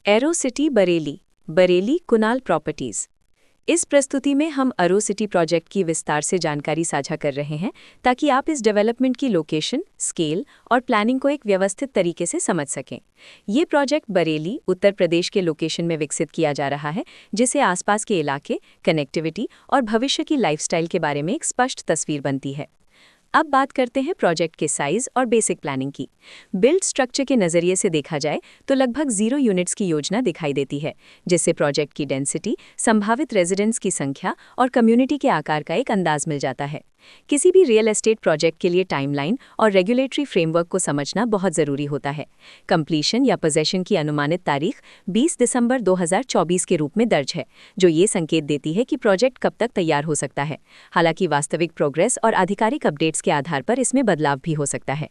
Arrow city Bareilly, Bareilly Kunal properties. इस प्रस्तुति में हम अरो सिटी प्रोजेक्ट की विस्तार से जानकारी साझा कर रहे हैं ताकि आप इस डेवलपमेंट की लोकेशन, स्केल और प्लानिंग को एक व्यवस्थित तरीके से समझ सकें। ये प्रोजेक्ट बरेली, उत्तर प्रदेश के लोकेशन में विकसित किया जा रहा है, जिससे आसपास के इलाके, कनेक्टिविटी और भविष्य की लाइफस्टाइल के बारे में एक स्पष्ट तस्वीर बनती है। अब बात करते हैं प्रोजेक्ट के साइज और बेसिक प्लानिंग की। बिल्ड स्ट्रक्चर के नज़रिए से देखा जाए तो लगभग 0 यूनिट्स की योजना दिखाई देती है, जिससे प्रोजेक्ट की डेंसिटी, संभावित रेजिडेंट्स की संख्या और कम्युनिटी के आकार का एक अंदाज मिल जाता है। किसी भी रियल एस्टेट प्रोजेक्ट के लिए टाइमलाइन और रेगुलेटरी फ्रेमवर्क को समझना बहुत ज़रूरी होता है। कंप्लीशन या पोजेशन की अनुमानित तारीख 20 दिसंबर 2024 के रूप में दर्ज है, जो ये संकेत देती है कि प्रोजेक्ट कब तक तैयार हो सकता है। हालांकि वास्तविक प्रोग्रेस और आधिकारिक अपडेट्स के आधार पर इसमें बदलाव भी हो सकता है।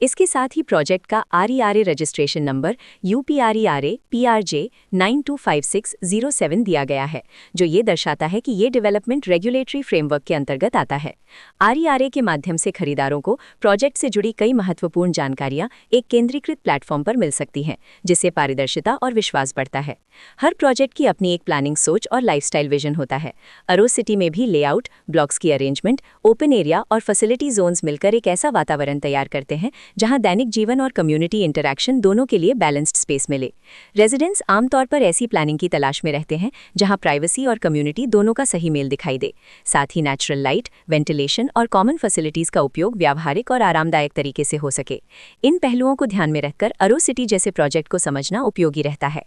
इसके साथ ही प्रोजेक्ट का RERA registration number UPRERA PRJ 925607 दिया गया है, जो ये दर्शाता है कि ये डेवलपमेंट रेगुलेटरी फ्रेमवर्क के अंतर्गत आता है। RERA के माध्यम से खरीदारों को प्रोजेक्ट से जुड़ी कई महत्वपूर्ण जानकारियां एक केंद्रीकृत प्लेटफॉर्म पर मिल सकती हैं, जिससे पारदर्शिता और विश्वास बढ़ता है। हर प्रोजेक्ट की अपनी एक प्लानिंग सोच और लाइफस्टाइल विजन होता है। अरो सिटी में भी लेआउट, ब्लॉक्स की अरेंजमेंट, ओपन एरिया और फैसिलिटी जोन्स मिलकर एक ऐसा वातावरण तैयार करते हैं जहां दैनिक जीवन और कम्युनिटी इंटरैक्शन दोनों के लिए बैलेंस्ड स्पेस मिले। रेजिडेंट्स आमतौर पर ऐसी प्लानिंग की तलाश में रहते हैं जहां प्राइवेसी और कम्युनिटी दोनों का सही मेल दिखाई दे। साथ ही नेचुरल लाइट, वेंटिलेशन और कॉमन फैसिलिटीज का उपयोग व्यावहारिक और आरामदायक तरीके से हो सके। इन पहलुओं को ध्यान में रखकर अरो सिटी जैसे प्रोजेक्ट को समझना उपयोगी रहता है।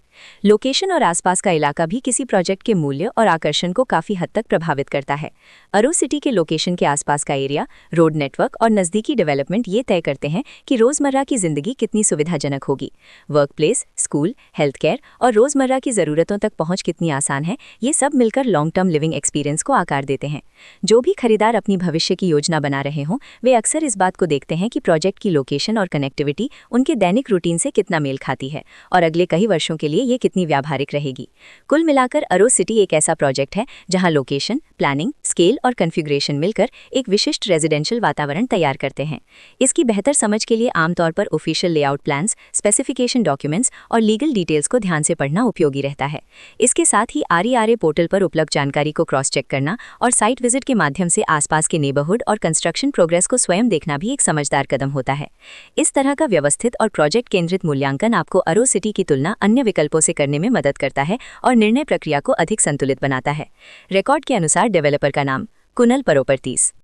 लोकेशन और आसपास का इलाका भी किसी प्रोजेक्ट के मूल्य और आकर्षण को काफी हद तक प्रभावित करता है। अरो सिटी के लोकेशन के आसपास का एरिया, रोड नेटवर्क और नजदीकी डेवलपमेंट ये तय करते हैं कि रोजमर्रा की जिंदगी कितनी सुविधाजनक होगी। Work place, school, health care और रोजमर्रा की जरूरतों तक पहुंच कितनी आसान है, ये सब मिलकर लॉन्ग टर्म लिविंग एक्सपीरियंस को आकार देते हैं। जो भी खरीदार अपनी भविष्य की योजना बना रहे हों, वे अक्सर इस बात को देखते हैं कि प्रोजेक्ट की लोकेशन और कनेक्टिविटी उनके दैनिक रूटीन से कितना मेल खाती है और अगले कई वर्षों के लिए ये कितनी व्यावहारिक रहेगी। कुल मिलाकर अरो सिटी एक ऐसा प्रोजेक्ट है जहां लोकेशन, प्लानिंग, स्केल और कॉन्फ़िगरेशन मिलकर एक विशिष्ट रेजिडेंशियल वातावरण तैयार करते हैं। इसकी बेहतर समझ के लिए आमतौर पर official layout plans, specification documents और लीगल डिटेल्स को ध्यान से पढ़ना उपयोगी रहता है। इसके साथ ही RERA पोर्टल पर उपलब्ध जानकारी को क्रॉस चेक करना और साइट विजिट के माध्यम से आसपास के नेबरहुड और कंस्ट्रक्शन प्रोग्रेस को स्वयं देखना भी एक समझदार कदम होता है। इस तरह का व्यवस्थित और प्रोजेक्ट केंद्रित मूल्यांकन आपको अरो सिटी की तुलना अन्य विकल्पों से करने में मदद करता है और निर्णय प्रक्रिया को अधिक संतुलित बनाता है। रिकॉर्ड के अनुसार डेवलपर का नाम कुनल प्रॉपर्टीज।